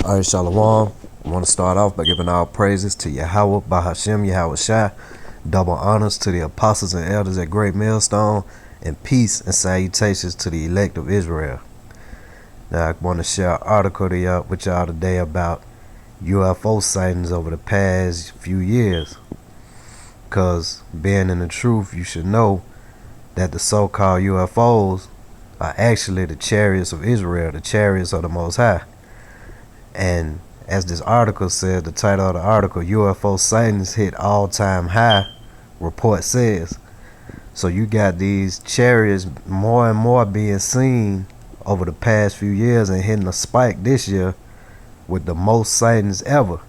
Alright, Shalom. I want to start off by giving all praises to Yahweh, Bahashem, Yahweh Shai, double honors to the apostles and elders at Great Millstone, and peace and salutations to the elect of Israel. Now, I want to share an article with y'all today about UFO sightings over the past few years. Because, being in the truth, you should know that the so-called UFOs are actually the chariots of Israel, the chariots of the Most High. And as this article said, the title of the article, UFO sightings hit all-time high, report says. So you got these chariots more and more being seen over the past few years and hitting a spike this year with the most sightings ever.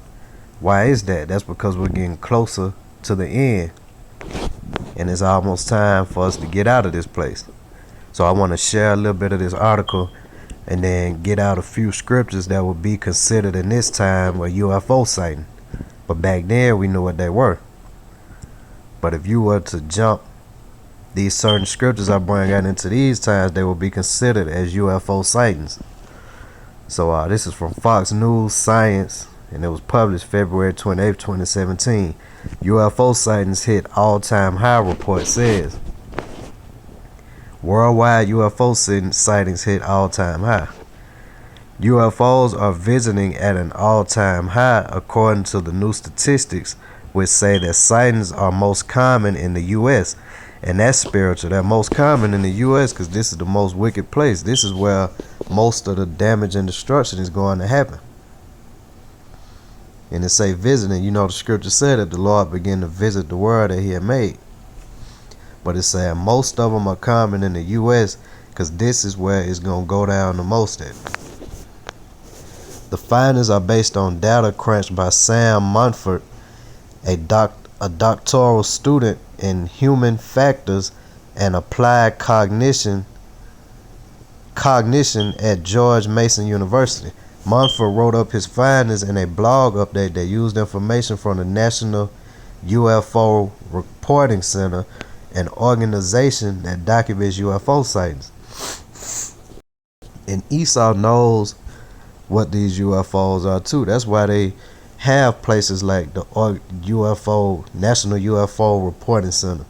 Why is that? That's because we're getting closer to the end. And it's almost time for us to get out of this place. So I want to share a little bit of this article and then get out a few scriptures that would be considered in this time a UFO sighting. But back then we knew what they were. But if you were to jump these certain scriptures I bring out into these times, they will be considered as UFO sightings. So this is from Fox News Science, and it was published February 28, 2017. UFO sightings hit all-time high, report says. Worldwide UFO sightings hit all-time high. UFOs are visiting at an all-time high according to the new statistics, which say that sightings are most common in the U.S. And that's spiritual. They're most common in the U.S. because this is the most wicked place. This is where most of the damage and destruction is going to happen. And it say visiting. You know, the scripture said that the Lord began to visit the world that he had made. But it's saying most of them are common in the U.S. because this is where it's going to go down the most at. The findings are based on data crunched by Sam Munford, a doctoral student in human factors and applied cognition at George Mason University. Munford wrote up his findings in a blog update that used information from the National UFO Reporting Center, an organization that documents UFO sightings. And Esau knows what these UFOs are too. That's why they have places like the National UFO Reporting Center,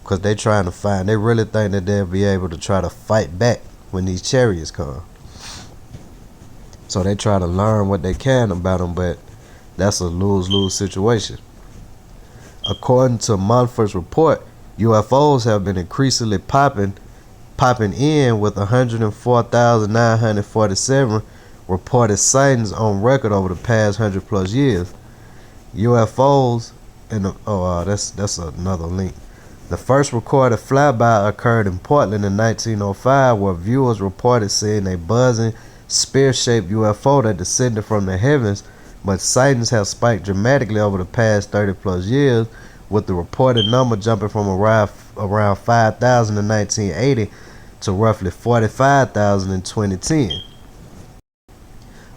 because they trying to find. They really think that they'll be able to try to fight back when these chariots come. So they try to learn what they can about them, but that's a lose-lose situation. According to Munford's report, UFOs have been increasingly popping in, with 104,947 reported sightings on record over the past 100 plus years. UFOs that's another link. The first recorded flyby occurred in Portland in 1905, where viewers reported seeing a buzzing spear-shaped UFO that descended from the heavens, but sightings have spiked dramatically over the past 30 plus years, with the reported number jumping from around 5,000 in 1980 to roughly 45,000 in 2010.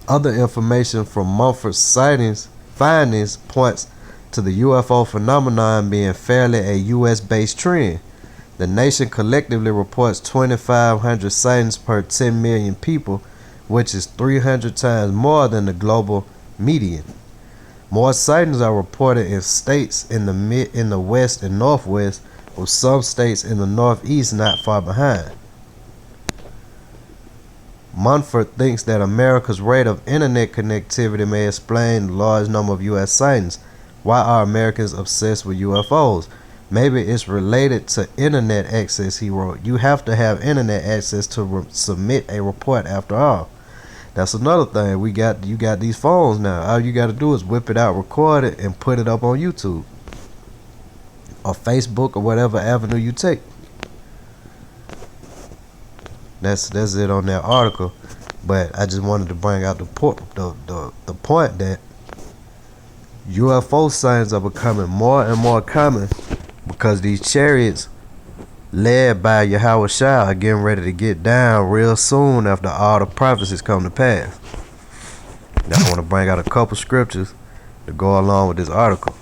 Other information from Mumford's findings points to the UFO phenomenon being fairly a U.S.-based trend. The nation collectively reports 2,500 sightings per 10 million people, which is 300 times more than the global median. More sightings are reported in states in the west and northwest, with some states in the northeast not far behind. Munford thinks that America's rate of internet connectivity may explain the large number of U.S. sightings. Why are Americans obsessed with UFOs? Maybe it's related to internet access, he wrote. You have to have internet access to submit a report after all. That's another thing. You got these phones now. All you got to do is whip it out, record it, and put it up on YouTube or Facebook or whatever avenue you take. That's it on that article. But I just wanted to bring out the point that UFO sightings are becoming more and more common because these chariots led by Yahweh Shai are getting ready to get down real soon after all the prophecies come to pass. Now I want to bring out a couple scriptures to go along with this article.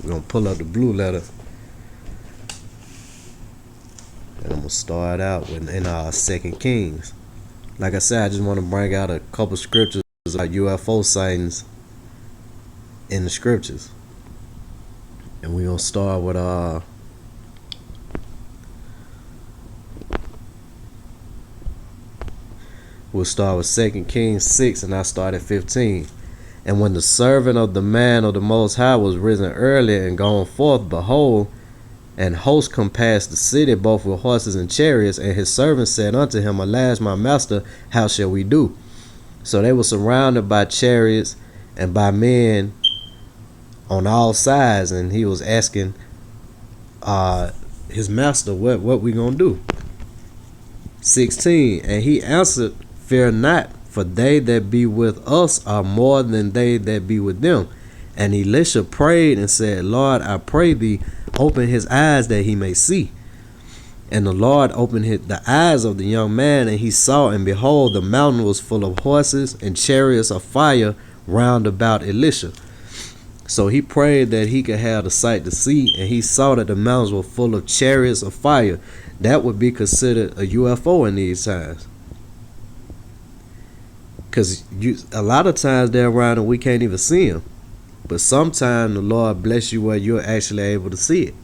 We're going to pull up the blue letter, and I'm going to start out in 2 Kings. Like I said, I just want to bring out a couple scriptures about UFO sightings in the scriptures. And we're going to start with we'll start with 2 Kings 6, and I start at 15. And when the servant of the man of the Most High was risen early and gone forth, behold, and hosts compassed the city, both with horses and chariots. And his servant said unto him, Alas, my master, how shall we do? So they were surrounded by chariots and by men on all sides. And he was asking his master, what we gonna do? 16. And he answered, Fear not, for they that be with us are more than they that be with them. And Elisha prayed and said, Lord, I pray thee, open his eyes that he may see. And the Lord opened the eyes of the young man, and he saw, and behold, the mountain was full of horses and chariots of fire round about Elisha. So he prayed that he could have the sight to see, and he saw that the mountains were full of chariots of fire. That would be considered a UFO in these times. Because a lot of times they're around and we can't even see them. But sometimes the Lord bless you where you're actually able to see it.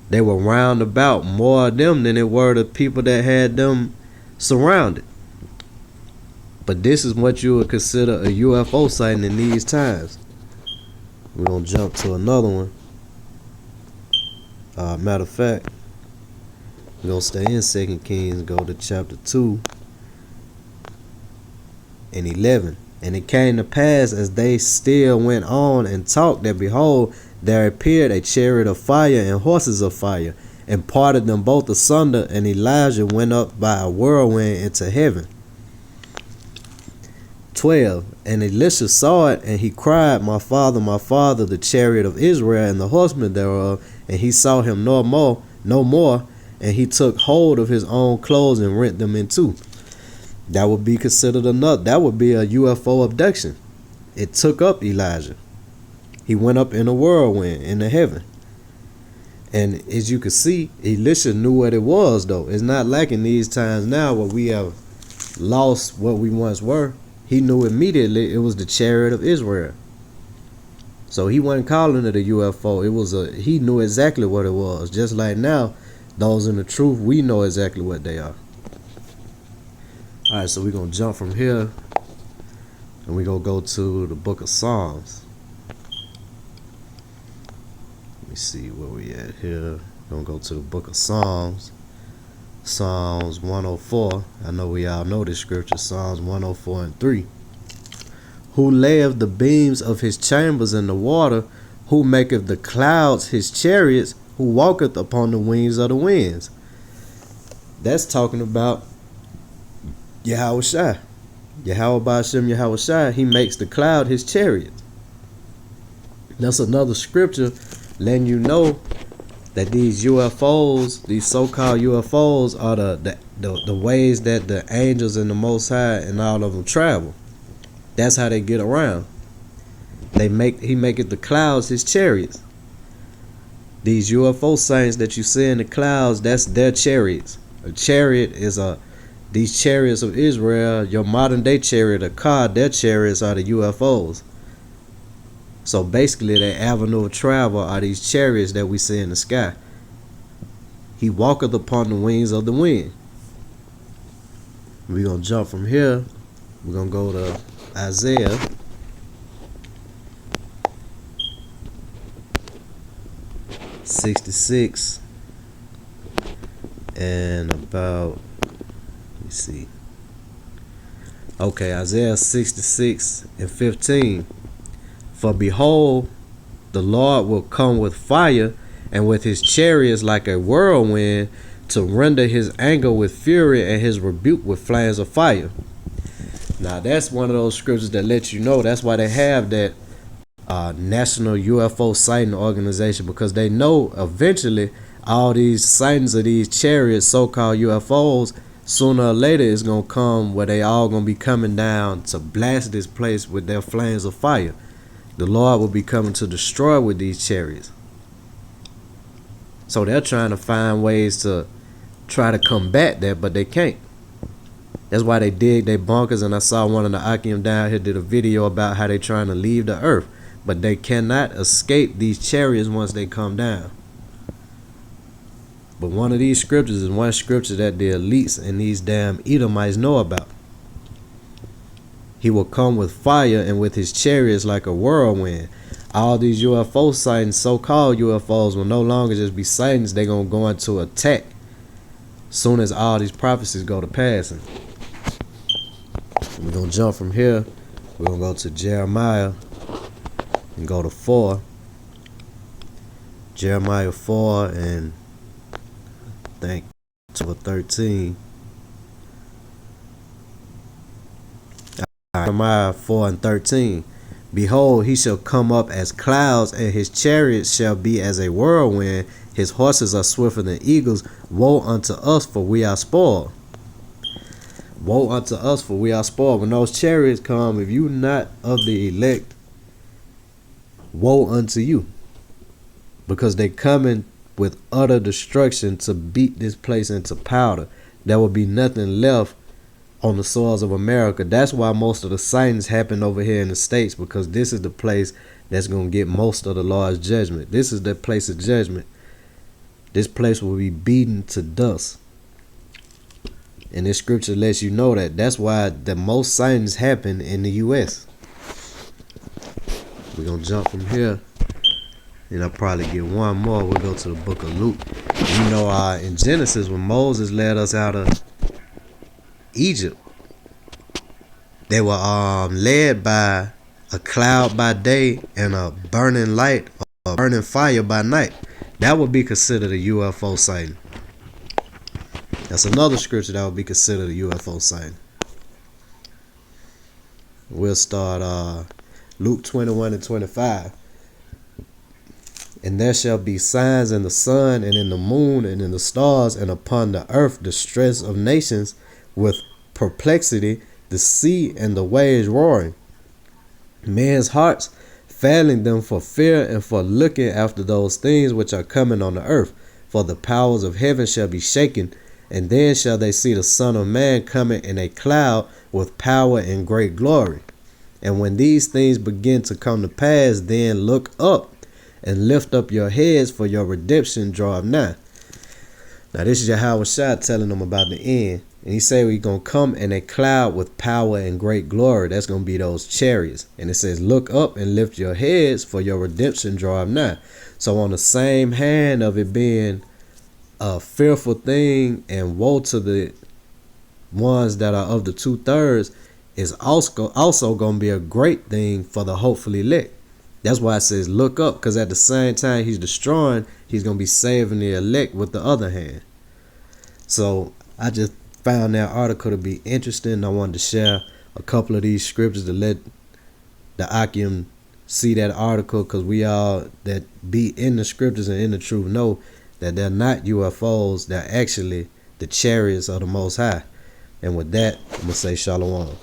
They were round about, more of them than it were the people that had them surrounded. But this is what you would consider a UFO sighting in these times. We're going to jump to another one. Matter of fact, we're going to stay in 2 Kings, go to chapter 2 and 11. And it came to pass, as they still went on and talked, that behold, there appeared a chariot of fire and horses of fire, and parted them both asunder, and Elijah went up by a whirlwind into heaven. 12. And Elisha saw it, and he cried, my father, the chariot of Israel and the horsemen thereof. And he saw him no more, and he took hold of his own clothes and rent them in two. That would be considered another. That would be a UFO abduction. It took up Elijah. He went up in a whirlwind into heaven. And as you can see, Elisha knew what it was, though. It's not like in these times now where we have lost what we once were. He knew immediately it was the chariot of Israel. So he wasn't calling it a UFO. He knew exactly what it was. Just like now, those in the truth, we know exactly what they are. Alright, so we're going to jump from here, and we're going to go to the book of Psalms. Let me see where we at here. We're going to go to the book of Psalms. Psalms 104. I know we all know this scripture. Psalms 104 and 3. Who layeth the beams of his chambers in the water, who maketh the clouds his chariots, who walketh upon the wings of the winds. That's talking about Yahweh Shai. Yahweh Ba'ashem Yahweh Shai. He makes the cloud his chariot. That's another scripture letting you know that these UFOs, these so-called UFOs, are the ways that the angels and the Most High and all of them travel. That's how they get around. He maketh the clouds his chariots. These UFO signs that you see in the clouds, that's their chariots. A chariot is these chariots of Israel, your modern day chariot, a car, their chariots are the UFOs. So basically their avenue of travel are these chariots that we see in the sky. He walketh upon the wings of the wind. We're going to jump from here. We're going to go to Isaiah. '66 and about, let me see. Okay, Isaiah 66 and 15. For behold, the Lord will come with fire, and with his chariots like a whirlwind, to render his anger with fury and his rebuke with flames of fire. Now that's one of those scriptures that lets you know that's why they have that National UFO Sighting Organization, because they know eventually all these sightings of these chariots, so-called UFOs, sooner or later is going to come where they all going to be coming down to blast this place with their flames of fire. The Lord will be coming to destroy with these chariots. So they're trying to find ways to try to combat that, but they can't. That's why they dig their bunkers, and I saw one of the Akim down here did a video about how they trying to leave the earth, but they cannot escape these chariots once they come down. But one of these scriptures is one scripture that the elites and these damn Edomites know about. He will come with fire and with his chariots like a whirlwind. All these UFO sightings, so-called UFOs, will no longer just be sightings. They're going to go into attack soon as all these prophecies go to passing. We're going to jump from here. We're going to go to Jeremiah and go to 4. Jeremiah 4 and I think to 13. Jeremiah 4 and 13. Behold, he shall come up as clouds, and his chariots shall be as a whirlwind. His horses are swifter than eagles. Woe unto us, for we are spoiled. Woe unto us, for we are spoiled. When those chariots come, if you not of the elect, woe unto you. Because they coming with utter destruction to beat this place into powder. There will be nothing left on the soils of America. That's why most of the sightings happen over here in the States, because this is the place that's going to get most of the Lord's judgment. This is the place of judgment. This place will be beaten to dust. And this scripture lets you know that. That's why the most sightings happen in the U.S. We're going to jump from here. And I'll probably get one more. We'll go to the book of Luke. You know, in Genesis, when Moses led us out of Egypt, they were led by a cloud by day and a burning light or burning fire by night. That would be considered a UFO sighting. That's another scripture that would be considered a UFO sighting. We'll start Luke 21 and 25. And there shall be signs in the sun and in the moon and in the stars, and upon the earth distress of nations with perplexity, the sea and the waves roaring, men's hearts failing them for fear and for looking after those things which are coming on the earth. For the powers of heaven shall be shaken, and then shall they see the Son of Man coming in a cloud with power and great glory. And when these things begin to come to pass, then look up and lift up your heads, for your redemption draweth nigh. Now this is Yahweh Shai telling them about the end. And he said we're going to come in a cloud with power and great glory. That's going to be those chariots. And it says, look up and lift your heads, for your redemption draweth nigh. So on the same hand of it being a fearful thing and woe to the ones that are of the 2/3, is also going to be a great thing for the hopefully elect. That's why it says look up, because at the same time he's destroying, he's going to be saving the elect with the other hand. So I just found that article to be interesting. I wanted to share a couple of these scriptures to let the Akim see that article, because we all that be in the scriptures and in the truth know that they're not UFOs. They're actually the chariots of the Most High. And with that, I'm going to say shalom.